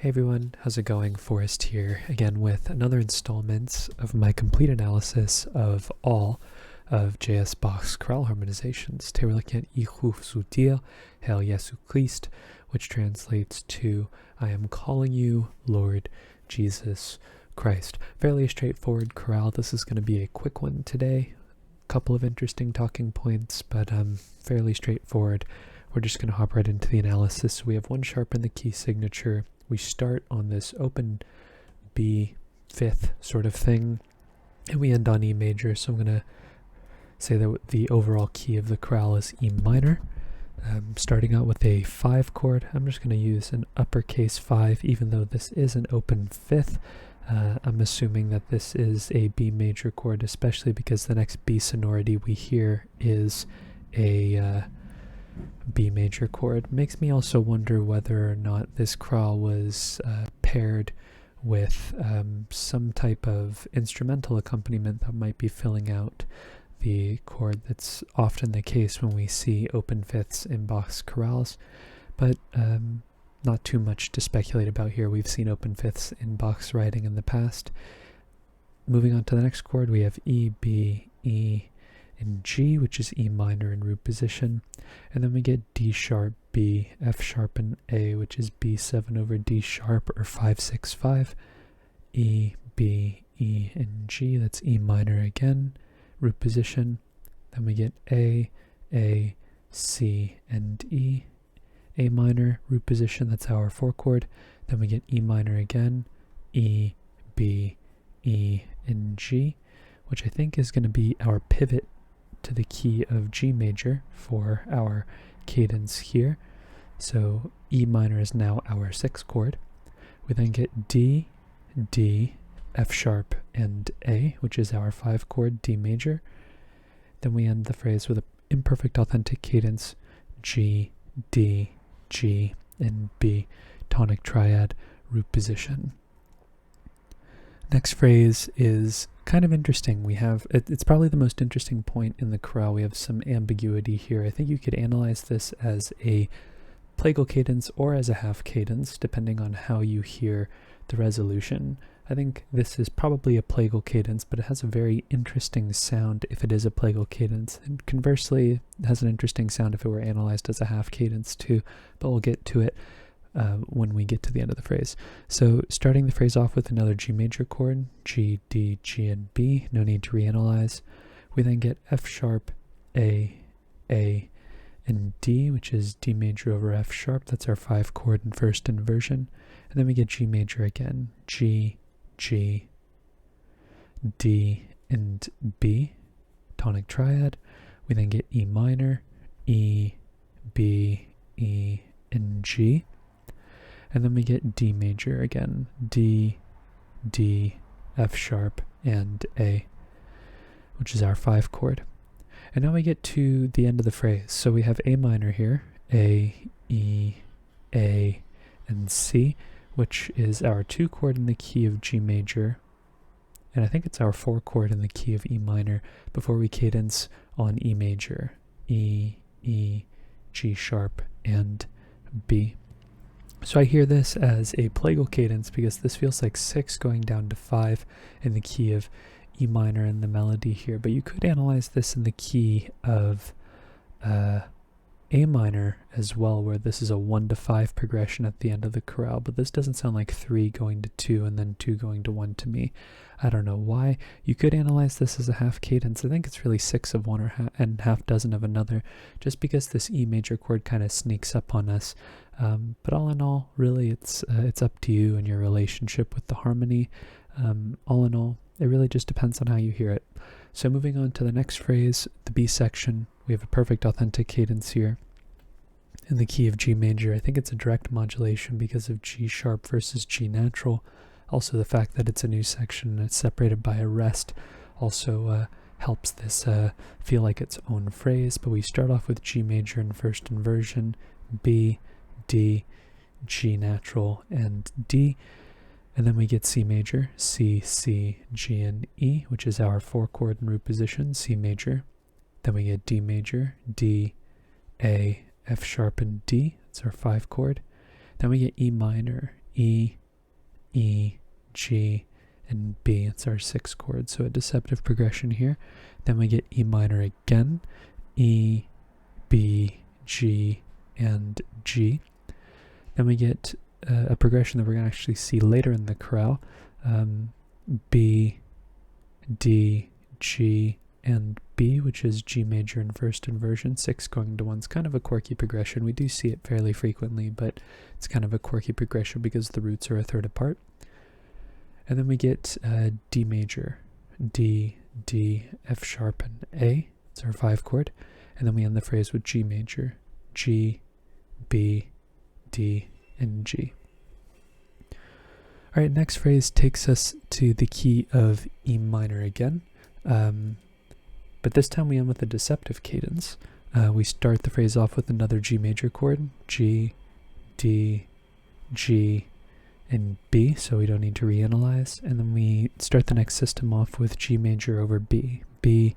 Hey everyone, how's it going? Forrest here, again with another installment of my complete analysis of all of J.S. Bach's chorale harmonizations. Today we're looking at Ich ruf zu dir, Herr Jesu Christ, which translates to I am calling you, Lord Jesus Christ. Fairly straightforward chorale. This is going to be a quick one today. A couple of interesting talking points, but fairly straightforward. We're just going to hop right into the analysis. We have one sharp in the key signature. We start on this open B fifth sort of thing, and we end on E major. So I'm going to say that the overall key of the chorale is E minor. Starting out with a 5 chord, I'm just going to use an uppercase 5, even though this is an open fifth. I'm assuming that this is a B major chord, especially because the next B sonority we hear is a B major chord. Makes me also wonder whether or not this chorale was paired with some type of instrumental accompaniment that might be filling out the chord. That's often the case when we see open fifths in Bach's chorales, but not too much to speculate about here. We've seen open fifths in Bach's writing in the past. Moving on to the next chord, we have E, B, E, and G, which is E minor in root position, and then we get D sharp, B, F sharp, and A, which is B7 over D sharp, or 5-6-5, E, B, E, and G. That's E minor again, root position. Then we get A, C, and E, A minor, root position. That's our 4 chord. Then we get E minor again, E, B, E, and G, which I think is going to be our pivot to the key of G major for our cadence here. So E minor is now our 6th chord. We then get D, D, F sharp, and A, which is our 5 chord, D major. Then we end the phrase with an imperfect authentic cadence, G, D, G, and B, tonic triad, root position. Next phrase is kind of interesting. We have, it's probably the most interesting point in the chorale. We have some ambiguity here. I think you could analyze this as a plagal cadence or as a half cadence, depending on how you hear the resolution. I think this is probably a plagal cadence, but it has a very interesting sound if it is a plagal cadence. And conversely, it has an interesting sound if it were analyzed as a half cadence too, but we'll get to it when we get to the end of the phrase. So starting the phrase off with another G major chord, G, D, G, and B, no need to reanalyze. We then get F sharp, A, and D, which is D major over F sharp. That's our 5 chord in first inversion. And then we get G major again, G, G, D, and B, tonic triad. We then get E minor, E, B, E, and G. And then we get D major again, D, D, F sharp, and A, which is our 5 chord. And now we get to the end of the phrase. So we have A minor here, A, E, A, and C, which is our 2 chord in the key of G major. And I think it's our 4 chord in the key of E minor before we cadence on E major, E, G sharp, and B. So I hear this as a plagal cadence because this feels like 6 going down to 5 in the key of E minor in the melody here. But you could analyze this in the key of A minor as well, where this is a 1 to 5 progression at the end of the chorale. But this doesn't sound like 3 going to 2 and then 2 going to 1 to me. I don't know why. You could analyze this as a half cadence. I think it's really 6 of one and half dozen of another, just because this E major chord kind of sneaks up on us. But all in all, really, it's up to you and your relationship with the harmony. All in all, it really just depends on how you hear it. So moving on to the next phrase, the B section, we have a perfect authentic cadence here in the key of G major. I think it's a direct modulation because of G sharp versus G natural. Also, the fact that it's a new section and it's separated by a rest also helps this feel like its own phrase. But we start off with G major in first inversion, B, D, G natural, and D. And then we get C major, C, C, G, and E, which is our 4 chord in root position, C major. Then we get D major, D, A, F sharp, and D. That's our 5 chord. Then we get E minor, E, E, G, and B. It's our 6th chord, so a deceptive progression here. Then we get E minor again, E, B, G, and G. Then we get a progression that we're going to actually see later in the chorale, B, D, G, and B, which is G major in first inversion, 6 going to 1. It's kind of a quirky progression. We do see it fairly frequently, but it's kind of a quirky progression because the roots are a third apart. And then we get D major, D, D, F sharp, and A. It's our 5 chord. And then we end the phrase with G major, G, B, D, and G. All right, next phrase takes us to the key of E minor again. But this time we end with a deceptive cadence. We start the phrase off with another G major chord, G, D, G, and B, so we don't need to reanalyze. And then we start the next system off with G major over B, B,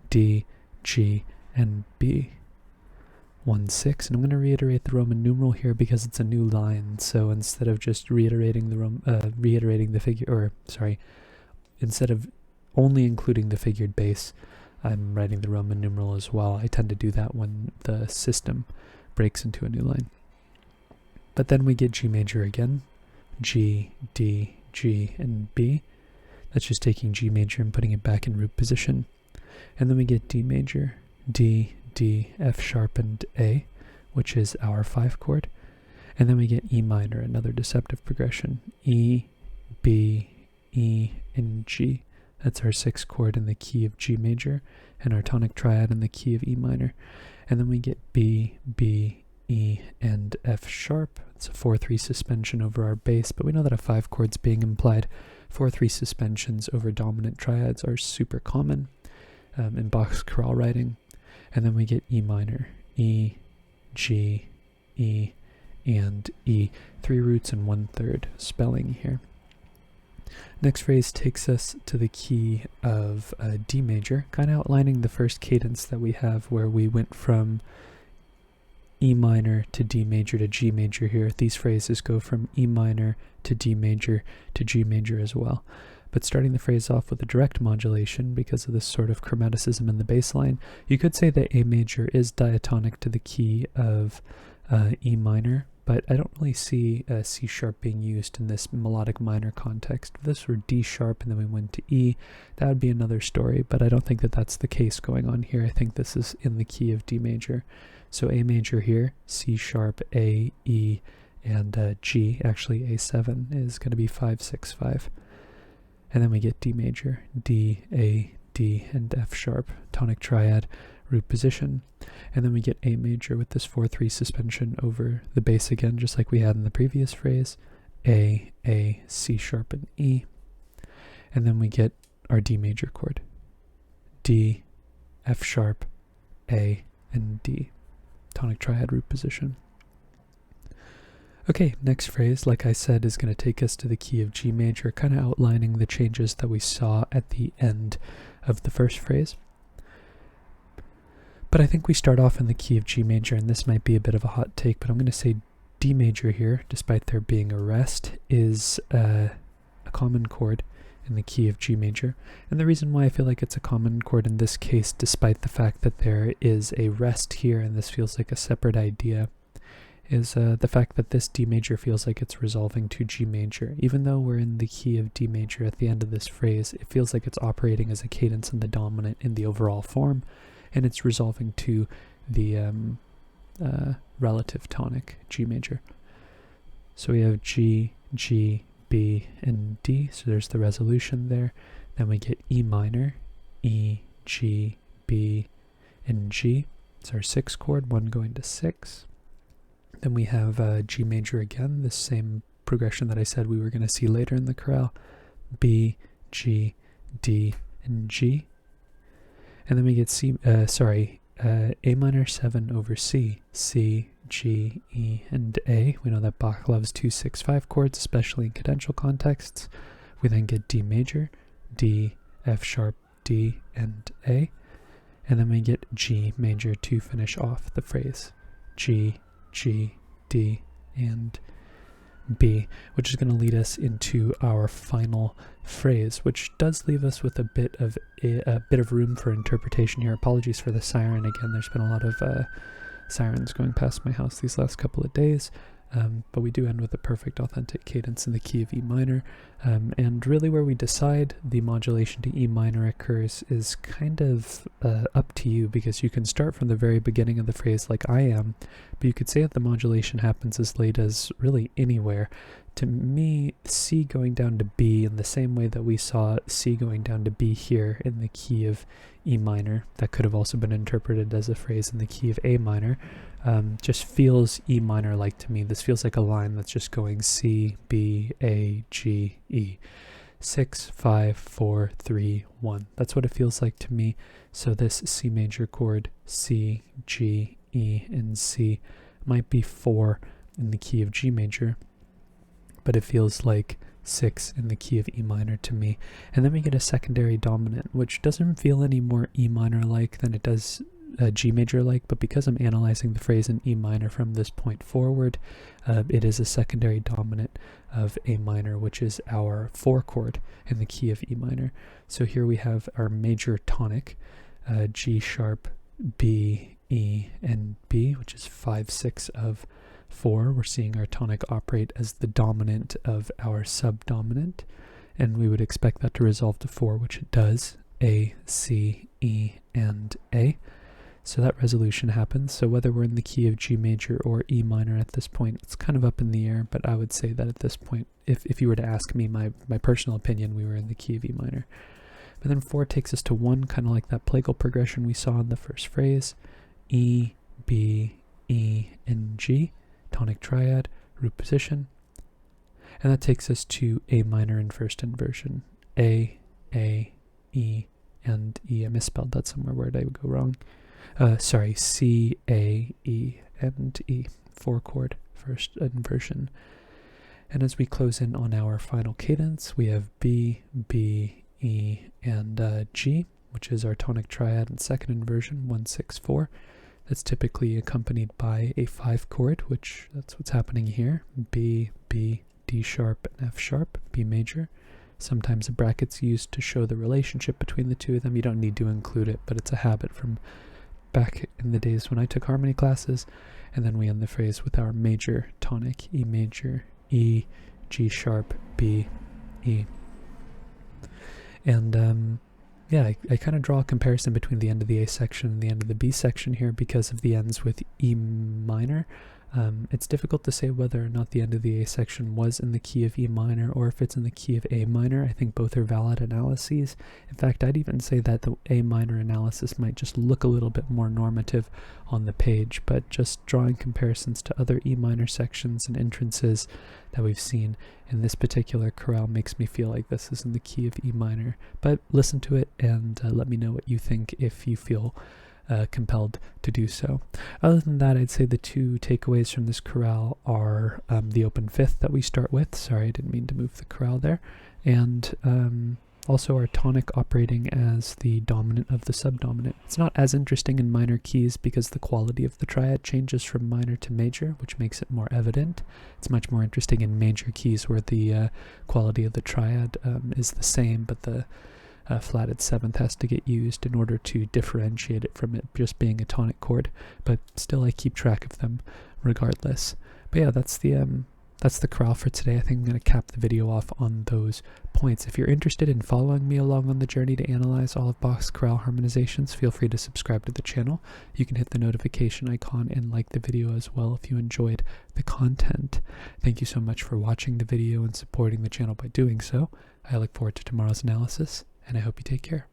D, G, and B. 1, 6, and I'm going to reiterate the Roman numeral here because it's a new line. So instead of just reiterating the instead of only including the figured bass, I'm writing the Roman numeral as well. I tend to do that when the system breaks into a new line. But then we get G major again, G, D, G, and B. That's just taking G major and putting it back in root position. And then we get D major, D, D, F sharp, and A, which is our 5 chord. And then we get E minor, another deceptive progression, E, B, E, and G. That's our 6 chord in the key of G major, and our tonic triad in the key of E minor. And then we get B, B, E, and F sharp. It's a 4-3 suspension over our bass, but we know that a 5 chord's being implied. 4-3 suspensions over dominant triads are super common in Bach's chorale writing. And then we get E minor, E, G, E, and E. 3 roots and 1/3 spelling here. Next phrase takes us to the key of D major, kind of outlining the first cadence that we have where we went from E minor to D major to G major here. These phrases go from E minor to D major to G major as well. But starting the phrase off with a direct modulation because of this sort of chromaticism in the bass line, you could say that A major is diatonic to the key of E minor, but I don't really see C sharp being used in this melodic minor context. If this were D sharp and then we went to E, that would be another story, but I don't think that that's the case going on here. I think this is in the key of D major. So A major here, C sharp, A, E, and G, actually A7 is going to be 5, 6, 5. And then we get D major, D, A, D, and F sharp, tonic triad, root position. And then we get A major with this 4-3 suspension over the bass again, just like we had in the previous phrase, A, C sharp, and E. And then we get our D major chord, D, F sharp, A, and D, tonic triad, root position. Okay, next phrase, like I said, is going to take us to the key of G major, kind of outlining the changes that we saw at the end of the first phrase. But I think we start off in the key of G major, and this might be a bit of a hot take, but I'm going to say D major here, despite there being a rest, is a common chord in the key of G major. And the reason why I feel like it's a common chord in this case, despite the fact that there is a rest here and this feels like a separate idea, is the fact that this D major feels like it's resolving to G major. Even though we're in the key of D major at the end of this phrase, it feels like it's operating as a cadence in the dominant in the overall form, and it's resolving to the relative tonic G major. So we have G, G, B, and D, so there's the resolution there. Then we get E minor, E, G, B, and G. It's our 6 chord, 1 going to 6. Then we have G major again, the same progression that I said we were going to see later in the chorale. B, G, D, and G. And then we get A minor 7 over C, C, G, E, and A. We know that Bach loves 2, 6, 5 chords, especially in cadential contexts. We then get D major, D, F sharp, D, and A. And then we get G major to finish off the phrase. G, G, D, and B, which is going to lead us into our final phrase, which does leave us with a bit of room for interpretation here. Apologies for the siren again. There's been a lot of sirens going past my house these last couple of days. But we do end with a perfect authentic cadence in the key of E minor, and really where we decide the modulation to E minor occurs is kind of up to you, because you can start from the very beginning of the phrase like I am, but you could say that the modulation happens as late as really anywhere. To me, C going down to B in the same way that we saw C going down to B here in the key of E minor, that could have also been interpreted as a phrase in the key of A minor, just feels E minor like to me. This feels like a line that's just going C, B, A, G, E. 6, 5, 4, 3, 1. That's what it feels like to me. So this C major chord, C, G, E, and C, might be 4 in the key of G major, but it feels like 6 in the key of E minor to me. And then we get a secondary dominant, which doesn't feel any more E minor like than it does G major like, but because I'm analyzing the phrase in E minor from this point forward, it is a secondary dominant of A minor, which is our 4 chord in the key of E minor. So here we have our major tonic, G sharp, B, E, and B, which is 5, 6 of 4. We're seeing our tonic operate as the dominant of our subdominant, and we would expect that to resolve to 4, which it does, A, C, E, and A. So that resolution happens. So whether we're in the key of G major or E minor at this point, it's kind of up in the air, but I would say that at this point, if you were to ask me my personal opinion, we were in the key of E minor. But then 4 takes us to 1, kind of like that plagal progression we saw in the first phrase, E, B, E, and G, tonic triad, root position. And that takes us to A minor in first inversion, A, E, and E. I misspelled that somewhere. Where did I go wrong? Sorry, C, A, E, and E, 4 chord first inversion. And as we close in on our final cadence, we have B, B, E, and G, which is our tonic triad in second inversion, 1, 6, 4. That's typically accompanied by a 5 chord, which that's what's happening here. B, B, D sharp, and F sharp, B major. Sometimes a bracket's used to show the relationship between the two of them. You don't need to include it, but it's a habit from back in the days when I took harmony classes. And then we end the phrase with our major tonic, E major, E, G sharp, B, E. And yeah, I kind of draw a comparison between the end of the A section and the end of the B section here because of the ends with E minor. It's difficult to say whether or not the end of the A section was in the key of E minor or if it's in the key of A minor. I think both are valid analyses. In fact, I'd even say that the A minor analysis might just look a little bit more normative on the page, but just drawing comparisons to other E minor sections and entrances that we've seen in this particular chorale makes me feel like this is in the key of E minor. But listen to it and let me know what you think if you feel compelled to do so. Other than that, I'd say the 2 takeaways from this chorale are the open fifth that we start with. Sorry, I didn't mean to move the chorale there. And also our tonic operating as the dominant of the subdominant. It's not as interesting in minor keys because the quality of the triad changes from minor to major, which makes it more evident. It's much more interesting in major keys where the quality of the triad is the same, but the flatted 7th has to get used in order to differentiate it from it just being a tonic chord, but still I keep track of them regardless. But yeah, that's the chorale for today. I think I'm going to cap the video off on those points. If you're interested in following me along on the journey to analyze all of Bach's chorale harmonizations, feel free to subscribe to the channel. You can hit the notification icon and like the video as well if you enjoyed the content. Thank you so much for watching the video and supporting the channel by doing so. I look forward to tomorrow's analysis, and I hope you take care.